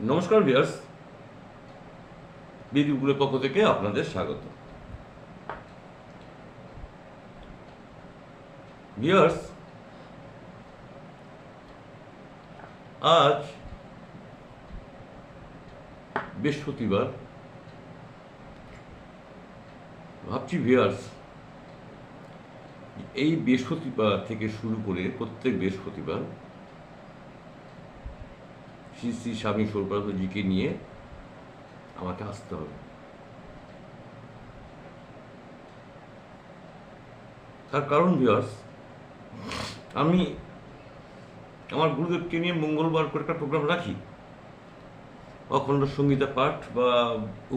নমস্কার ভিউয়ার্স, বিদ্যুগুলোর পক্ষ থেকে আপনাদের স্বাগত। ভিউয়ার্স, আজ বৃহস্পতিবার। ভাবছি ভিউয়ার্স, এই বৃহস্পতিবার থেকে শুরু করে প্রত্যেক বৃহস্পতিবার শ্রী শ্রী স্বামী সৌপানন্দজিকে নিয়ে আমাকে আসতে হবে। তার কারণ ভিউয়ার্স, আমি আমার গুরুদেবকে নিয়ে মঙ্গলবার করে একটা প্রোগ্রাম রাখি। অখণ্ড সঙ্গীতা পাঠ বা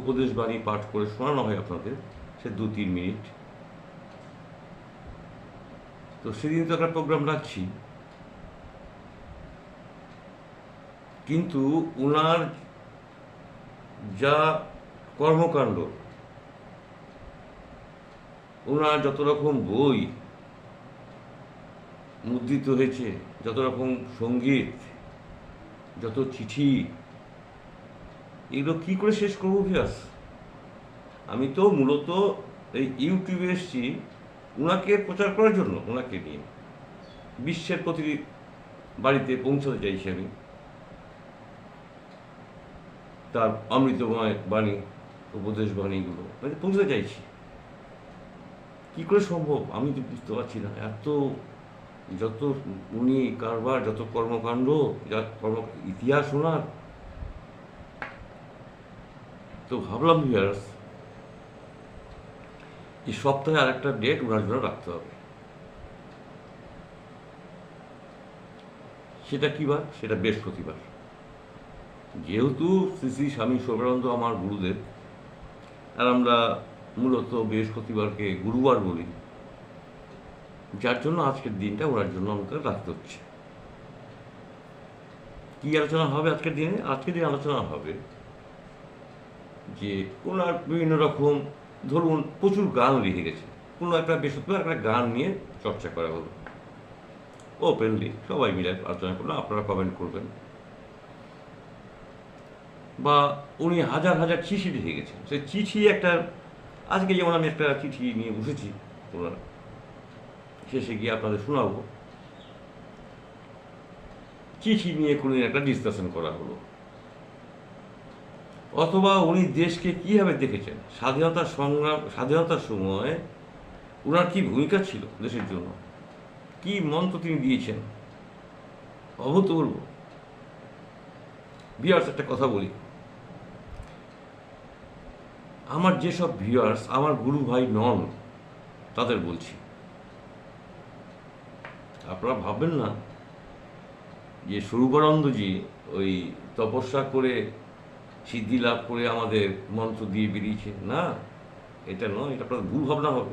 উপদেশ বাণী পাঠ করে শোনানো হয় আপনাদের, সে 2-3 মিনিট। তো সেদিন তো একটা প্রোগ্রাম রাখছি, কিন্তু ওনার যা কর্মকাণ্ড, ওনার যত রকম বই মুদ্রিত হয়েছে, যত রকম সঙ্গীত, যত চিঠি, এগুলো কী করে শেষ করবো ভিউয়ার্স? আমি তো মূলত এই ইউটিউবে এসেছি ওনাকে প্রচার করার জন্য, ওনাকে নিয়ে বিশ্বের প্রতিটি বাড়িতে পৌঁছাতে চাইছি আমি, তার অমৃতময় বাণী, উপদেশ বাণীগুলো মানে পৌঁছাতে চাইছি। কী করে সম্ভব আমি তো বুঝতে পারছি না। এত যত উনি কারবার, যত কর্মকাণ্ড, যা ইতিহাস ওনার, তো ভাবলাম ভিউয়ার্স এই সপ্তাহে আর একটা ডেট ওনার জন্য রাখতে হবে। সেটা কী বার? সেটা বৃহস্পতিবার। যেহেতু শ্রী শ্রী স্বামী সৌভানন্দ আমার গুরুদেব, আর আমরা মূলত বৃহস্পতিবারকে গুরুবার বলি, যার জন্য আজকের দিনটা ওনার জন্য আমাকে রাখতে হচ্ছে। কী আলোচনা হবে আজকের দিনে? আজকের দিনে আলোচনা হবে যে ওনার বিভিন্ন রকম, ধরুন প্রচুর গান লিখে গেছে, কোনো একটা বৃহস্পতিবার একটা গান নিয়ে চর্চা করা হলো ওপেনলি, সবাই মিলে আলোচনা করলো, আপনারা কমেন্ট করবেন। বা উনি হাজার হাজার চিঠি লিখে গেছেন, সেই চিঠি একটা, আজকে যেমন আমি একটা চিঠি নিয়ে বসেছি, ওনার শেষে গিয়ে আপনাদের শোনাবো। চিঠি নিয়ে কোনোদিন একটা ডিসকাশন করা হলো। অথবা উনি দেশকে কীভাবে দেখেছেন, স্বাধীনতার সংগ্রাম, স্বাধীনতার সময় ওনার কী ভূমিকা ছিল দেশের জন্য, কী মন্ত্র তিনি দিয়েছেন, অভূতপূর্ব। ভিউয়ার্স, একটা কথা বলি, আমার যেসব ভিউয়ার্স আমার গুরু ভাই নন তাদের বলছি, আপনারা ভাববেন না যে স্বরূপানন্দজি ওই তপস্যা করে সিদ্ধি লাভ করে আমাদের মন্ত্র দিয়ে বেরিয়েছে, না, এটা নয়, এটা আপনার ভুল ভাবনা হবে।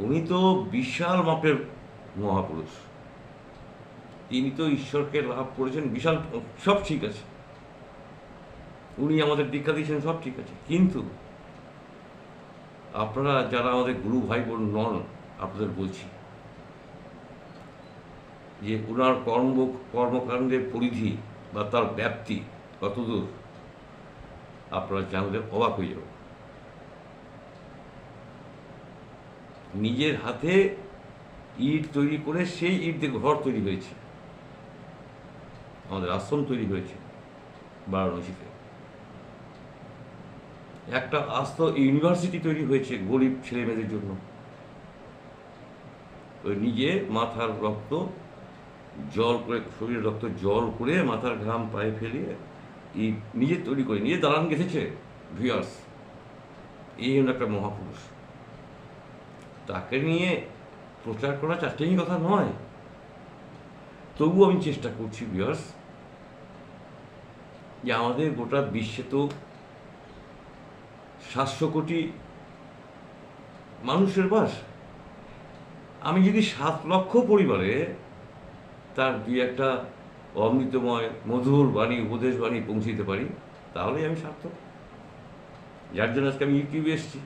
উনি তো বিশাল মাপের মহাপুরুষ, তিনি তো ঈশ্বরকে লাভ করেছেন বিশাল, সব ঠিক আছে, উনি আমাদের দীক্ষা দিয়েছেন, সব ঠিক আছে, কিন্তু আপনারা যারা আমাদের গুরু ভাই বোন নন, আপনাদের বলছি যে ওনার কর্মকাণ্ডের পরিধি বা তার ব্যাপ্তি কতদূর আপনারা জানলে অবাক হয়ে যাবেন। নিজের হাতে ইট তৈরি করে সেই ইট দিয়ে ঘর তৈরি হয়েছে, আমাদের আশ্রম তৈরি হয়েছে বারাণসীতে, একটা আস্ত ইউনিভার্সিটি তৈরি হয়েছে গরিব ছেলে মেয়েদের জন্য। ওই নিজে মাথার রক্ত জল করে, শরীরের রক্ত জল করে, মাথার ঘাম পায়ে ফেলিয়ে ইট নিজে তৈরি করে, নিজে দালান গেঁথেছে। ভিউয়ার্স, এই হল একটা মহাপুরুষ, তাকে নিয়ে প্রচার করা চারটেই কথা নয়। তবু আমি চেষ্টা করছি ভিউয়ার্স, যে আমাদের গোটা বিশ্বে তো 700 কোটি মানুষের বাস। আমি যদি 7 লক্ষ পরিবারে তার দুই একটা অমৃতময় মধুর বাণী, উপদেশ বাণী পৌঁছে দিতে পারি, তাহলেই আমি সার্থক। যার জন্য আজকে আমি ইউটিউবে এসেছি।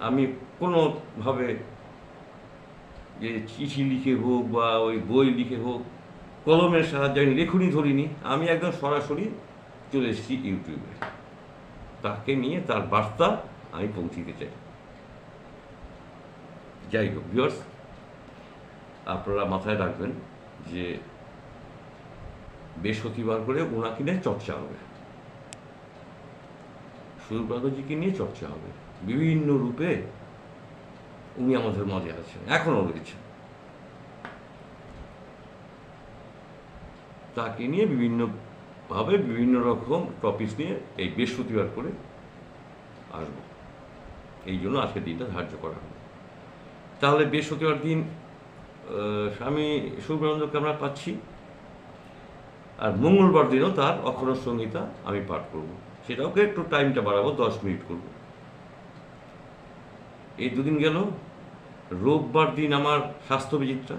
আমি কোনোভাবে যে চিঠি লিখে হোক বা ওই বই লিখে হোক, কলমের সাহায্যে আমি লেখনি ধরিনি, আমি একদম সরাসরি চলে এসেছি ইউটিউবে। তাকে নিয়ে তার বার্তা আমি পৌঁছিতে চাই। যাই হোক ভিউয়ার্স, আপনারা মাথায় রাখবেন যে বৃহস্পতিবার করে ওনাকে নিয়ে চর্চা হবে, সুব্রতজিকে নিয়ে চর্চা হবে। বিভিন্ন রূপে উনি আমাদের মাঝে আছেন, এখনও রয়েছেন। তাকে নিয়ে বিভিন্নভাবে বিভিন্ন রকম টপিকস নিয়ে এই বৃহস্পতিবার করে আসবো, এই জন্য আজকের দিনটা ধার্য করা হবে। তাহলে বৃহস্পতিবার দিন স্বামী সুব্রতকে আমরা পাচ্ছি, আর মঙ্গলবার দিনও তার অক্ষর সংহিতা আমি পাঠ করব, সেটাকে একটু টাইমটা বাড়াবো, 10 মিনিট করব। এই দুদিন গেল। রোববার দিন আমার স্বাস্থ্য বিচিত্রা,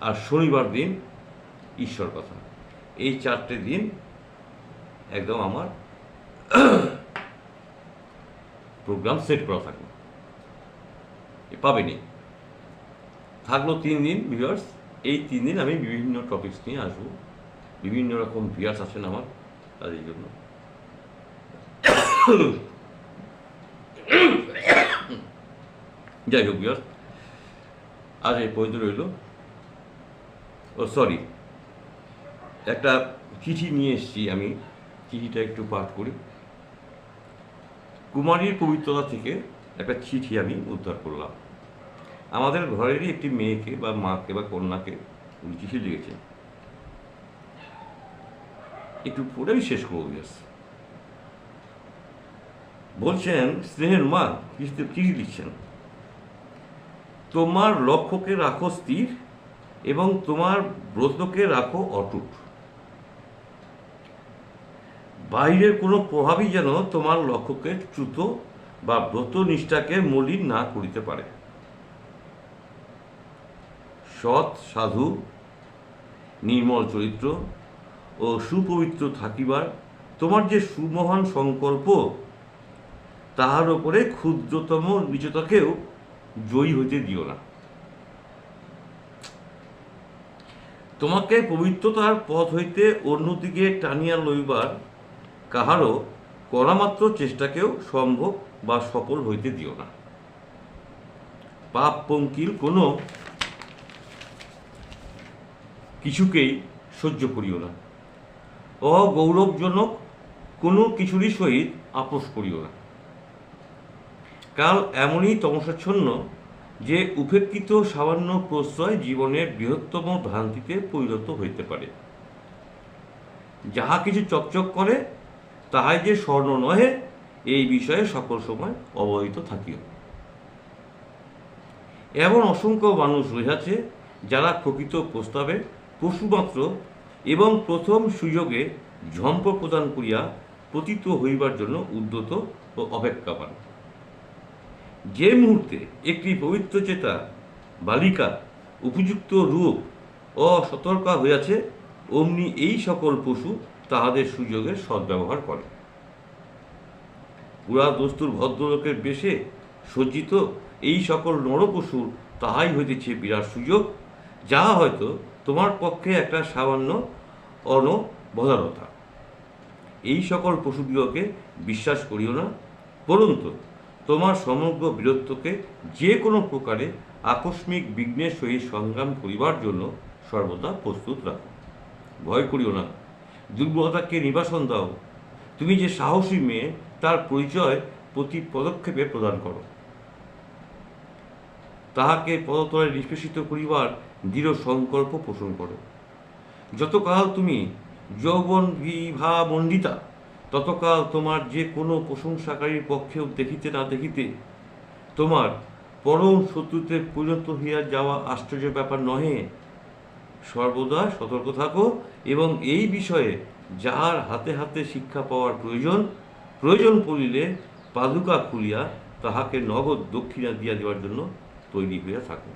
আর শনিবার দিন ঈশ্বর কথা। এই 4টে দিন একদম আমার প্রোগ্রাম সেট করা থাকলো, পাবেনি। থাকলো 3 দিন ভিউয়ার্স। এই 3 দিন আমি বিভিন্ন টপিকস নিয়ে আসবো, বিভিন্ন রকম ভিউয়ার্স আছেন আমার, তাদের জন্য। যাই হোক ভিউয়ার্স, আজ এই পর্যন্ত রইল। ও সরি, একটা চিঠি নিয়ে এসেছি আমি, চিঠিটা একটু পাঠ করি। কুমারীর পবিত্রতা থেকে একটা চিঠি আমি উদ্ধার করলাম। আমাদের ঘরেরই একটি মেয়েকে বা মাকে বা কন্যাকে উনি চিঠি লিখেছেন, একটু পরে আমি শেষ করবো। বলছেন, স্নেহের মা চিঠি লিখছেন, তোমার লক্ষ্যকে রাখো স্থির এবং তোমার ব্রতকে রাখো অটুট। বাইরের কোনো প্রভাবই যেন তোমার লক্ষ্যকে চ্যুত বা ব্রত নিষ্ঠাকে মলিন না করিতে পারে। সৎ সাধু, নির্মল চরিত্র ও সুপবিত্র থাকিবার তোমার যে সুমহান সংকল্প, তাহার উপরে ক্ষুদ্রতম নিচতাকেও জয়ী হইতে দিও না। তোমাকে পবিত্রতার পথ হইতে অন্যদিকে টানিয়া লইবার কাহারও করামাত্র চেষ্টাকেও সম্ভব বা সফল হইতে দিও না। পাপ পঙ্কিল কোনো কিছুকেই সহ্য করিও না। অগৌরবজনক কোনো কিছুরই সহিত আপোষ করিও না। কাল এমনই তমসাচ্ছন্ন যে উপেক্ষিত সামান্য প্রশ্রয় জীবনের বৃহত্তম ভ্রান্তিতে পরিণত হইতে পারে। যাহা কিছু চকচক করে তাহাই যে স্বর্ণ নহে, এই বিষয়ে সকল সময় অবহিত থাকিও। এমন অসংখ্য মানুষ রয়েছে যারা প্রকৃত প্রস্তাবে পশুমাত্র এবং প্রথম সুযোগে ঝম্প প্রদান করিয়া পতিত হইবার জন্য উদ্যত ও অপেক্ষাবান। যে মুহূর্তে একটি পবিত্র চেতা বালিকা উপযুক্ত রূপ ও সতর্কা হইয়াছে, অমনি এই সকল পশু তাহাদের সুযোগের সদ্ব্যবহার করে। পুরা দস্তুর ভদ্রলোকের বেশে সজ্জিত এই সকল নরপশুর তাহাই হইতেছে বিরাট সুযোগ, যাহা হয়তো তোমার পক্ষে একটা সামান্য অনবধানতা। এই সকল পশুদিগকে বিশ্বাস করিও না, পরন্তু তোমার সমগ্র বীরত্বকে যে কোনো প্রকারে আকস্মিক বিঘ্নের সহিত সংগ্রাম করিবার জন্য সর্বদা প্রস্তুত রাখো। ভয় করিও না, দুর্বলতাকে নিবাসন দাও। তুমি যে সাহসী মেয়ে তার পরিচয় প্রতি পদক্ষেপে প্রদান করো। তাহাকে পদতলে নিষ্পেষিত করিবার দৃঢ় সংকল্প পোষণ করো। যতকাল তুমি যৌবন বিভামণ্ডিতা, ততকাল তোমার যে কোনো প্রশংসাকারীর পক্ষেও দেখিতে না দেখিতে তোমার পরম শত্রুতে পরিণত হইয়া যাওয়া আশ্চর্য ব্যাপার নহে। সর্বদা সতর্ক থাকো এবং এই বিষয়ে যাহার হাতে হাতে শিক্ষা পাওয়ার প্রয়োজন পড়িলে পাদুকা খুলিয়া তাহাকে নগদ দক্ষিণা দিয়া দেওয়ার জন্য তৈরি হইয়া থাকো।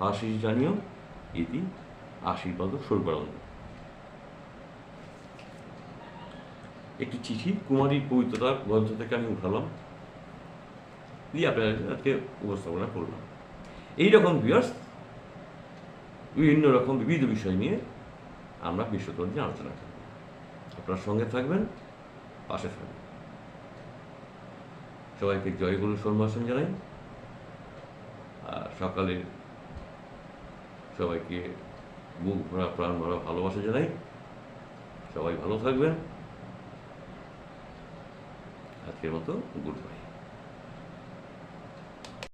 আশিস জানিও, ইতি আশীর্বাদ সর্বানন্দ। একটি চিঠি কুমারীর পবিত্রতা গ্রন্থ থেকে আমি উঠালাম, দিয়ে আপনাদেরকে উপস্থাপনা করলাম। এইরকম ভিউয়ার্স বিভিন্ন রকম বিবিধ বিষয় নিয়ে আমরা বিশ্বতর নিয়ে আলোচনা করব। আপনার সঙ্গে থাকবেন, পাশে থাকবেন। সবাইকে জয়গুরু সম্ভাষণ জানাই। আর সকালে সবাইকে বুক ভরা প্রাণ ভরা ভালোবাসা জানাই। সবাই ভালো থাকবেন। আজকের মতো গুড বাই।